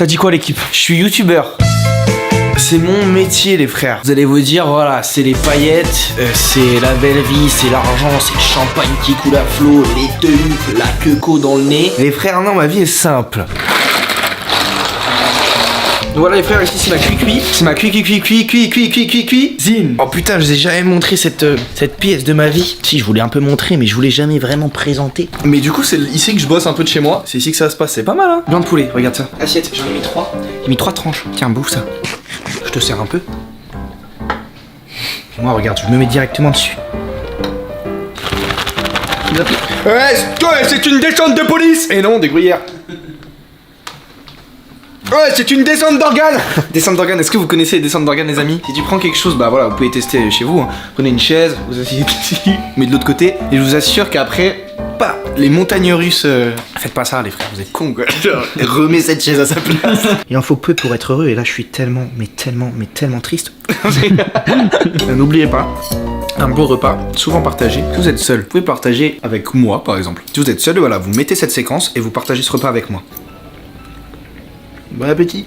Ça dit quoi l'équipe? Je suis youtubeur. C'est mon métier les frères. Vous allez vous dire voilà, c'est les paillettes, c'est la belle vie, c'est l'argent, c'est le champagne qui coule à flot, les teufs, la queco dans le nez. Les frères non, ma vie est simple. Voilà les frères, ici c'est ma cuicui. C'est ma cuisine. Oh putain, je vous ai jamais montré cette pièce de ma vie. Si, je voulais un peu montrer, mais je voulais jamais vraiment présenter. Mais du coup, c'est ici que je bosse un peu de chez moi. C'est ici que ça se passe, c'est pas mal hein. Blanc de poulet, regarde ça. Assiette, j'en ai mis 3. J'ai mis 3 tranches. Tiens, bouffe ça. Je te sers un peu. Moi, regarde, je me mets directement dessus. Ouais, c'est une descente de police. Et non, des gruyères. Ouais, c'est une descente d'organes. Descente d'organes, est-ce que vous connaissez les descentes d'organes les amis? Si tu prends quelque chose, bah voilà, vous pouvez tester chez vous hein. Prenez une chaise, vous asseyez ici, mais de l'autre côté. Et je vous assure qu'après, pas les montagnes russes, faites pas ça les frères, vous êtes cons quoi. Genre, remets cette chaise à sa place. Il en faut peu pour être heureux et là je suis tellement triste. N'oubliez pas, un beau repas, souvent partagé. Si vous êtes seul, vous pouvez partager avec moi par exemple. Si vous êtes seul, voilà, vous mettez cette séquence et vous partagez ce repas avec moi. Bon appétit.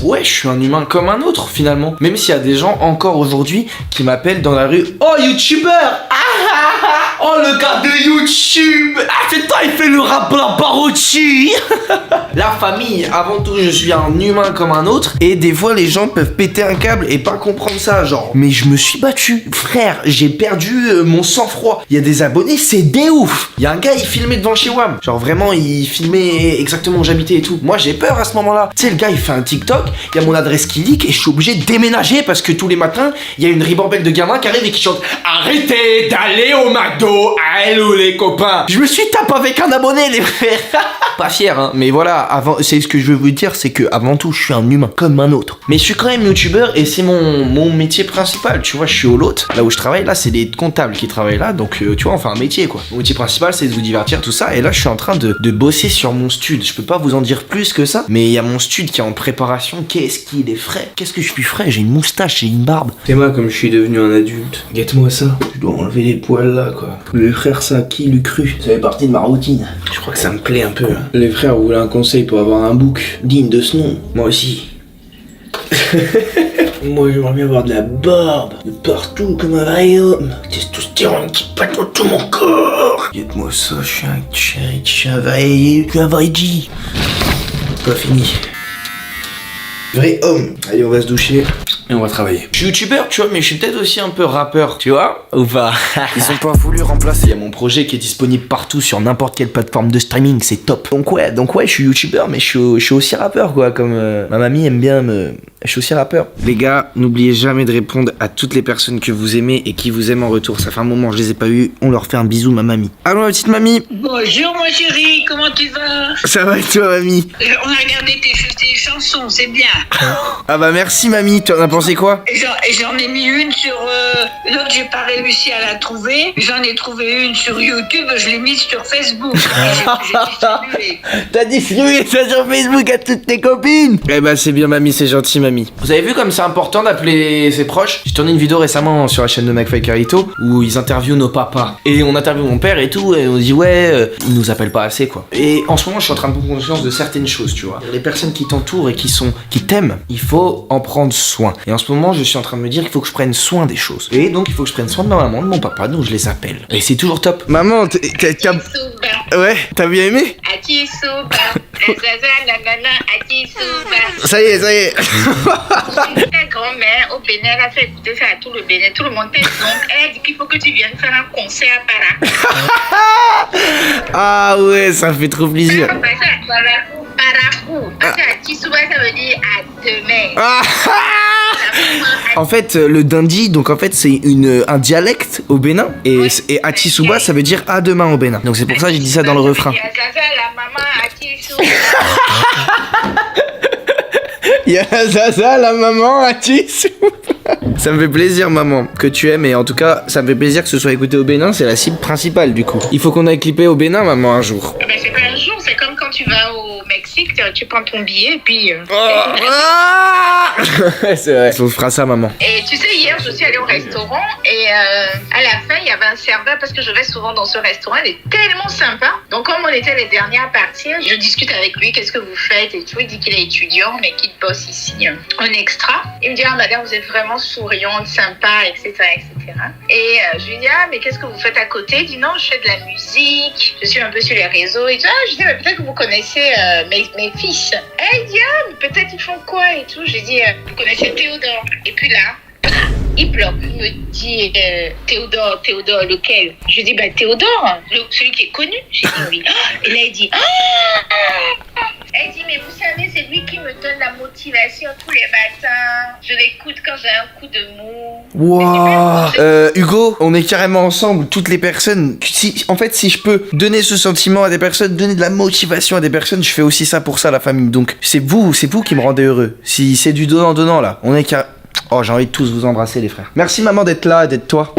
Ouais, je suis un humain comme un autre finalement. Même s'il y a des gens encore aujourd'hui qui m'appellent dans la rue. Oh youtubeur. Oh le gars de YouTube. Ah c'est toi il fait le rap la parodie. La famille, avant tout je suis un humain comme un autre. Et des fois les gens peuvent péter un câble et pas comprendre ça. Genre mais je me suis battu. Frère, j'ai perdu mon sang-froid. Il y a des abonnés, c'est des ouf. Il y a un gars il filmait devant chez WAM. Genre vraiment il filmait exactement où j'habitais et tout. Moi j'ai peur à ce moment là. Tu sais le gars il fait un TikTok. Il y a mon adresse qui leak et je suis obligé de déménager parce que tous les matins, il y a une ribambelle de gamins qui arrivent et qui chantent arrêtez d'aller au McDo, allô les copains. Je me suis tapé avec un abonné les frères. Pas fier hein, mais voilà, avant, c'est ce que je veux vous dire, c'est que avant tout, je suis un humain comme un autre. Mais je suis quand même youtubeur et c'est mon métier principal, tu vois, je suis au lot. Là où je travaille, là, c'est des comptables qui travaillent là, donc tu vois, on fait un métier quoi. Mon métier principal, c'est de vous divertir, tout ça, et là, je suis en train de bosser sur mon stud. Je peux pas vous en dire plus que ça, mais il y a mon stud qui est en préparation. Qu'est-ce qu'il est frais? Qu'est-ce que je suis frais? J'ai une moustache, j'ai une barbe. C'est moi comme je suis devenu un adulte. Guette-moi ça. Je dois enlever les poils là quoi. Les frères, ça, qui l'eût cru? Ça fait partie de ma routine. Je crois que ça me plaît un peu. Hein. Les frères, vous voulez un conseil pour avoir un bouc digne de ce nom? Moi aussi. Moi j'aimerais bien avoir de la barbe de partout comme un vrai homme. Testostérone qui pète dans tout mon corps. Guette-moi ça, je suis un vrai G. Pas fini. Vrai homme. Allez, on va se doucher et on va travailler. Je suis youtubeur, tu vois, mais je suis peut-être aussi un peu rappeur, tu vois, ou pas? Ils ont pas voulu remplacer. Il y a mon projet qui est disponible partout sur n'importe quelle plateforme de streaming, c'est top. Donc ouais, je suis youtubeur, mais je suis aussi rappeur, quoi. Comme ma mamie aime bien me... Je suis aussi rappeur. Les gars, n'oubliez jamais de répondre à toutes les personnes que vous aimez et qui vous aiment en retour. Ça fait un moment, je les ai pas eu. On leur fait un bisou, ma mamie. Allô, ma petite mamie. Bonjour, ma chérie, comment tu vas? Ça va et toi, mamie? On a regardé tes chansons, c'est bien. Ah bah merci, mamie. Tu en as pensé quoi? J'en ai mis une sur... l'autre, j'ai pas réussi à la trouver. J'en ai trouvé une sur YouTube, je l'ai mise sur Facebook. J'ai distribué. T'as distribué ça sur Facebook à toutes tes copines? Eh bah c'est bien, mamie, c'est gentil, mamie. Vous avez vu comme c'est important d'appeler ses proches? J'ai tourné une vidéo récemment sur la chaîne de McFly Carito où ils interviewent nos papas. Et on interviewe mon père et tout, et on dit ouais, ils nous appellent pas assez quoi. Et en ce moment, je suis en train de prendre conscience de certaines choses, tu vois. Les personnes qui t'entourent et qui t'aiment, il faut en prendre soin. Et en ce moment, je suis en train de me dire qu'il faut que je prenne soin des choses. Et donc, il faut que je prenne soin de ma maman, de mon papa, donc je les appelle. Et c'est toujours top. Maman, ouais, t'as bien aimé? Ça y est. Ta grand-mère au Bénin, elle a fait écouter ça à tout le Bénin, tout le monde t'aime. Donc, elle a dit qu'il faut que tu viennes faire un concert à Para. Ah ouais, ça fait trop plaisir. Paracou. Atisuba, ça veut dire à demain. En fait, le dindi, donc en fait, c'est un dialecte au Bénin. Et Atisuba, ça veut dire à demain au Bénin. Donc c'est pour ça que j'ai dit ça dans le refrain. La maman Atisuba. Y'a Zaza, la maman Atisuba. Ça me fait plaisir, maman, que tu aimes. Et en tout cas, ça me fait plaisir que ce soit écouté au Bénin. C'est la cible principale, du coup. Il faut qu'on aille clipper au Bénin, maman, un jour. Ben, c'est pas un jour, c'est comme quand tu vas au au Mexique, tu prends ton billet et puis... C'est vrai. On fera ça, maman. Et tu sais, hier, je suis allée au restaurant et à la fin, il y avait un serveur parce que je vais souvent dans ce restaurant. Il est tellement sympa. Donc, comme on était les derniers à partir, je discute avec lui. Qu'est-ce que vous faites et tout. Il dit qu'il est étudiant, mais qu'il bosse ici en extra. Il me dit, ah, madame, vous êtes vraiment souriante, sympa, etc., etc. Et je lui dis, ah, mais qu'est-ce que vous faites à côté? Il dit, non, je fais de la musique. Je suis un peu sur les réseaux. Et tout. Ah, je dis, mais peut-être que vous connaissez mes fils. Et il dit, ah, mais peut-être ils font quoi et tout. Je lui dis, vous connaissez Théodore? Et puis là, il bloque. Il me dit, Théodore, lequel? Je lui dis, bah, Théodore, celui qui est connu. J'ai dit oui. Et là, il dit, elle dit, mais vous savez, c'est lui qui me donne la motivation tous les matins. Je l'écoute quand j'ai un coup de mou. Waouh. Hugo, on est carrément ensemble, toutes les personnes. En fait, si je peux donner ce sentiment à des personnes, donner de la motivation à des personnes, je fais aussi ça pour ça, la famille. Donc, c'est vous qui me rendez heureux. Si c'est du donnant-donnant, là, on est carrément... Oh, j'ai envie de tous vous embrasser, les frères. Merci, maman, d'être là, d'être toi.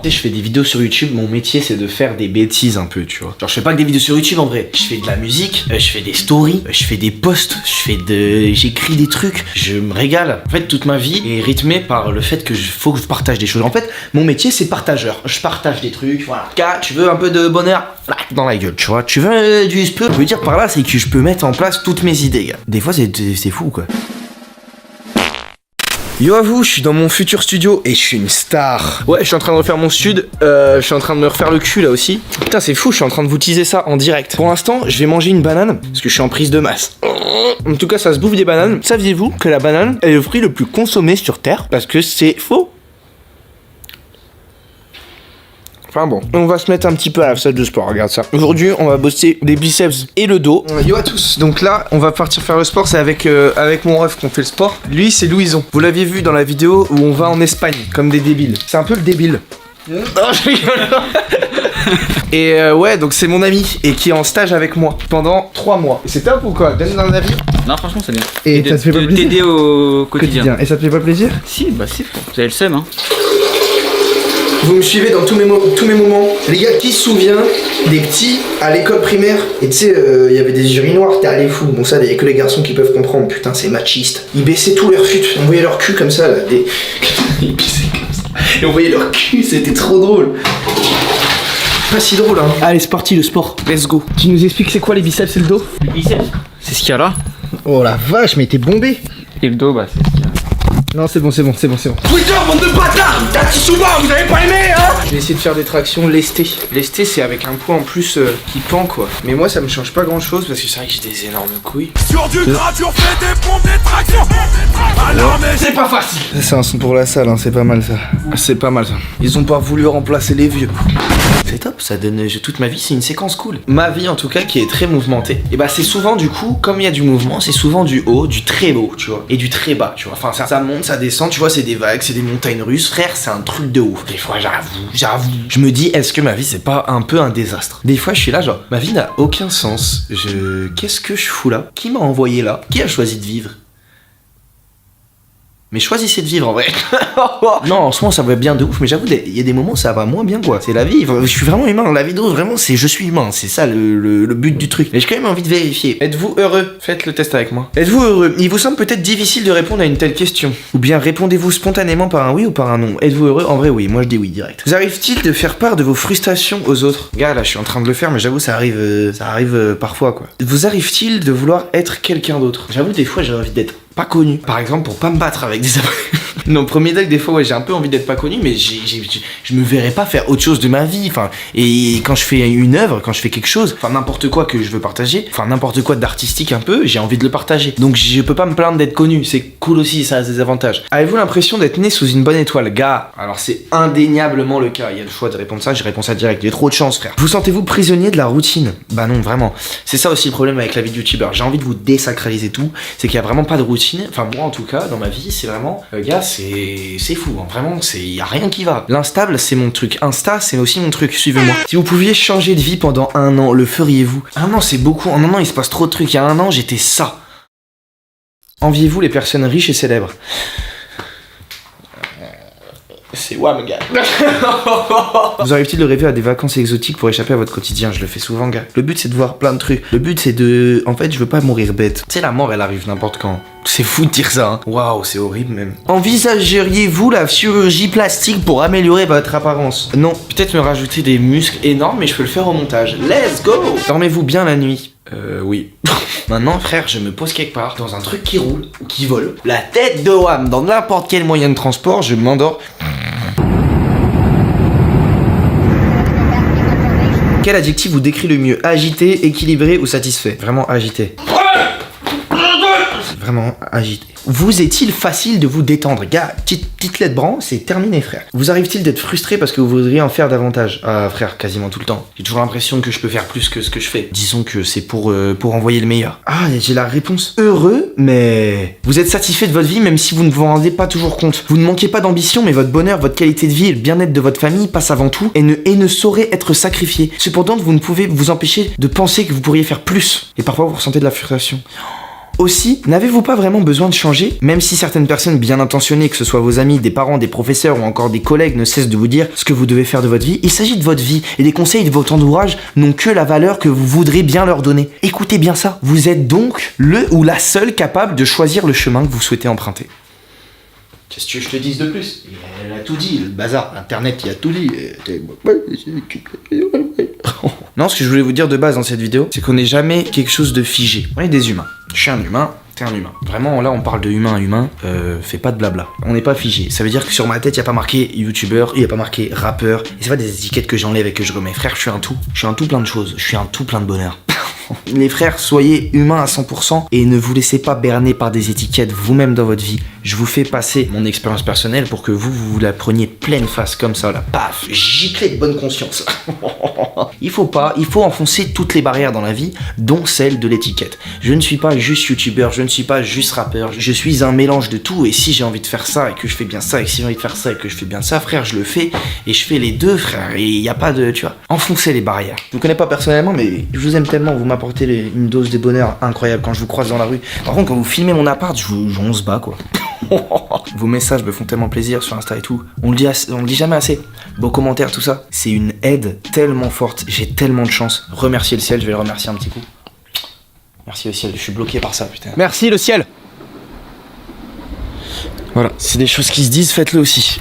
Tu sais, je fais des vidéos sur YouTube, mon métier c'est de faire des bêtises un peu, tu vois. Genre, je fais pas que des vidéos sur YouTube en vrai. Je fais de la musique, je fais des stories, je fais des posts, j'écris des trucs, je me régale. En fait, toute ma vie est rythmée par le fait que faut que je partage des choses. En fait, mon métier c'est partageur. Je partage des trucs, voilà. Tu veux un peu de bonheur? Dans la gueule, tu vois. Tu veux du speu? Je veux dire par là, c'est que je peux mettre en place toutes mes idées, gars. Des fois, c'est fou, quoi. Yo à vous, je suis dans mon futur studio et je suis une star. Ouais, je suis en train de refaire mon stud, je suis en train de me refaire le cul là aussi. Putain, c'est fou, je suis en train de vous teaser ça en direct. Pour l'instant, je vais manger une banane parce que je suis en prise de masse. En tout cas, ça se bouffe des bananes. Saviez-vous que la banane est le fruit le plus consommé sur Terre? Parce que c'est faux. Enfin bon, on va se mettre un petit peu à la salle de sport, regarde ça. Aujourd'hui, on va bosser les biceps et le dos. Yo à tous, donc là, on va partir faire le sport, c'est avec mon ref qu'on fait le sport. Lui, c'est Louison. Vous l'aviez vu dans la vidéo où on va en Espagne, comme des débiles. C'est un peu le débile. Non, je rigole. Et ouais, donc c'est mon ami, et qui est en stage avec moi pendant 3 mois. Et c'est top ou quoi? Donne dans la vie. Non, franchement, c'est bien. Et ça te fait pas plaisir? T'aider au quotidien. Et ça te fait pas plaisir? Si, bah si, vous avez le seum, hein. Vous me suivez dans tous mes moments. Les gars, qui se souvient des petits à l'école primaire? Et tu sais, il y avait des urinoirs, t'es allé fou. Bon, ça, il y a que les garçons qui peuvent comprendre. Putain, c'est machiste. Ils baissaient tous leurs fut, on voyait leur cul comme ça, là. Ils baissaient comme ça. Et on voyait leur cul, c'était trop drôle. Pas si drôle, hein. Allez, c'est parti, le sport. Let's go. Tu nous expliques c'est quoi les biceps et le dos? Le biceps, c'est ce qu'il y a là. Oh la vache, mais t'es bombé. Et le dos, bah c'est ce qu'il y a. Non, c'est bon. Twitter, bande de bâtards! Tatsuma, vous avez pas aimé, hein? Je vais essayer de faire des tractions lestées. Lesté, c'est avec un poids en plus qui pend, quoi. Mais moi, ça me change pas grand chose parce que c'est vrai que j'ai des énormes couilles. Sur du gras, tu refais des pompes, des tractions. Alors, mais c'est pas facile! C'est un son pour la salle, hein, c'est pas mal ça. C'est pas mal ça. Ils ont pas voulu remplacer les vieux. C'est top, ça donne. Toute ma vie, c'est une séquence cool. Ma vie, en tout cas, qui est très mouvementée. Et bah, c'est souvent du coup, comme il y a du mouvement, c'est souvent du haut, du très haut, tu vois. Et du très bas, tu vois. Enfin, ça monte, ça descend, tu vois, c'est des vagues, c'est des montagnes russes. Frère, c'est un truc de ouf. Des fois, j'avoue. Je me dis, est-ce que ma vie, c'est pas un peu un désastre? Des fois, je suis là, genre, ma vie n'a aucun sens. Qu'est-ce que je fous là? Qui m'a envoyé là? Qui a choisi de vivre? Mais choisissez de vivre en vrai. Non, en ce moment ça va bien de ouf, mais j'avoue, il y a des moments où ça va moins bien quoi. C'est la vie, je suis vraiment humain. La vie de ouf, vraiment, c'est je suis humain. C'est ça le but du truc. Mais j'ai quand même envie de vérifier. Êtes-vous heureux? Faites le test avec moi. Êtes-vous heureux? Il vous semble peut-être difficile de répondre à une telle question. Ou bien répondez-vous spontanément par un oui ou par un non? Êtes-vous heureux? En vrai, oui. Moi je dis oui direct. Vous arrive-t-il de faire part de vos frustrations aux autres? Gars, là je suis en train de le faire, mais j'avoue, ça arrive parfois quoi. Vous arrive-t-il de vouloir être quelqu'un d'autre? J'avoue, des fois j'ai envie d'être pas connu. Par exemple, pour pas me battre avec des abonnés. Non, premier deck, des fois, ouais, j'ai un peu envie d'être pas connu, mais je me verrais pas faire autre chose de ma vie. Enfin, et quand je fais une œuvre, quand je fais quelque chose, enfin, n'importe quoi que je veux partager, enfin, n'importe quoi d'artistique un peu, j'ai envie de le partager. Donc, je peux pas me plaindre d'être connu. C'est cool aussi, ça a des avantages. Avez-vous l'impression d'être né sous une bonne étoile? Gars, alors c'est indéniablement le cas. Il y a le choix de répondre ça, j'ai répondu ça direct. Il y a trop de chance, frère. Vous sentez-vous prisonnier de la routine? Bah non, vraiment. C'est ça aussi le problème avec la vie de youtubeur. J'ai envie de vous désacraliser tout. C'est qu'il y a vraiment pas de routine. Enfin, moi, en tout cas, dans ma vie, c'est vraiment, gars, c'est fou, hein. Vraiment, y a rien qui va. L'instable, c'est mon truc. Insta, c'est aussi mon truc. Suivez-moi. Si vous pouviez changer de vie pendant 1 an, le feriez-vous? 1 an, c'est beaucoup. En 1 an, il se passe trop de trucs. Il y a 1 an, j'étais ça. Enviez-vous les personnes riches et célèbres? C'est WAM, gars. Vous arrive-t-il de rêver à des vacances exotiques pour échapper à votre quotidien? Je le fais souvent, gars. Le but, c'est de voir plein de trucs. Le but, c'est de... En fait, je veux pas mourir bête. Tu sais, la mort, elle arrive n'importe quand. C'est fou de dire ça, hein. Waouh, c'est horrible même. Envisageriez-vous la chirurgie plastique pour améliorer votre apparence? Non. Peut-être me rajouter des muscles énormes, mais je peux le faire au montage. Let's go! Dormez-vous bien la nuit? Oui. Maintenant, frère, je me pose quelque part, dans un truc qui roule, ou qui vole. La tête de WAM, dans n'importe quel moyen de transport, je m'endors. Quel adjectif vous décrit le mieux? Agité, équilibré ou satisfait? Vraiment agité. Vraiment agité. Vous est-il facile de vous détendre? Gars, petite lettre bran, c'est terminé, frère. Vous arrive-t-il d'être frustré parce que vous voudriez en faire davantage? Ah, frère, quasiment tout le temps. J'ai toujours l'impression que je peux faire plus que ce que je fais. Disons que c'est pour envoyer le meilleur. Ah, j'ai la réponse. Heureux, mais... Vous êtes satisfait de votre vie même si vous ne vous en rendez pas toujours compte. Vous ne manquez pas d'ambition, mais votre bonheur, votre qualité de vie et le bien-être de votre famille passe avant tout et ne saurait être sacrifié. Cependant, vous ne pouvez vous empêcher de penser que vous pourriez faire plus. Et parfois, vous ressentez de la frustration. Aussi, n'avez-vous pas vraiment besoin de changer? Même si certaines personnes bien intentionnées, que ce soit vos amis, des parents, des professeurs ou encore des collègues, ne cessent de vous dire ce que vous devez faire de votre vie, il s'agit de votre vie et les conseils de votre entourage n'ont que la valeur que vous voudrez bien leur donner. Écoutez bien ça, vous êtes donc le ou la seule capable de choisir le chemin que vous souhaitez emprunter. Qu'est-ce que je te dise de plus? Elle a tout dit, le bazar, internet il a tout dit. Non, ce que je voulais vous dire de base dans cette vidéo, c'est qu'on n'est jamais quelque chose de figé. On est des humains. Je suis un humain, t'es un humain. Vraiment, là, on parle de humain à humain, fais pas de blabla. On n'est pas figé. Ça veut dire que sur ma tête, y a pas marqué youtubeur, y a pas marqué rappeur. Et c'est pas des étiquettes que j'enlève et que je remets. Frère, je suis un tout. Je suis un tout plein de choses. Je suis un tout plein de bonheur. Les frères, soyez humains à 100% et ne vous laissez pas berner par des étiquettes vous-même dans votre vie. Je vous fais passer mon expérience personnelle pour que vous la preniez pleine face comme ça, là. Paf, giclez de bonne conscience. Il faut enfoncer toutes les barrières dans la vie, dont celle de l'étiquette. Je ne suis pas juste youtubeur, je ne suis pas juste rappeur, je suis un mélange de tout et si j'ai envie de faire ça et que je fais bien ça et que si j'ai envie de faire ça et que je fais bien ça, frère, je le fais et je fais les deux, frère, et il n'y a pas de, tu vois, enfoncez les barrières. Je vous connais pas personnellement, mais je vous aime tellement, vous m'apportez une dose de bonheur incroyable quand je vous croise dans la rue. Par contre, quand vous filmez mon appart, on se bat, quoi. Vos messages me font tellement plaisir sur Insta et tout. On le dit jamais assez. Vos commentaires, tout ça, c'est une aide tellement forte. J'ai tellement de chance. Remerciez le ciel, je vais le remercier un petit coup. Merci le ciel, je suis bloqué par ça, putain. Merci le ciel. Voilà, c'est des choses qui se disent, faites-le aussi.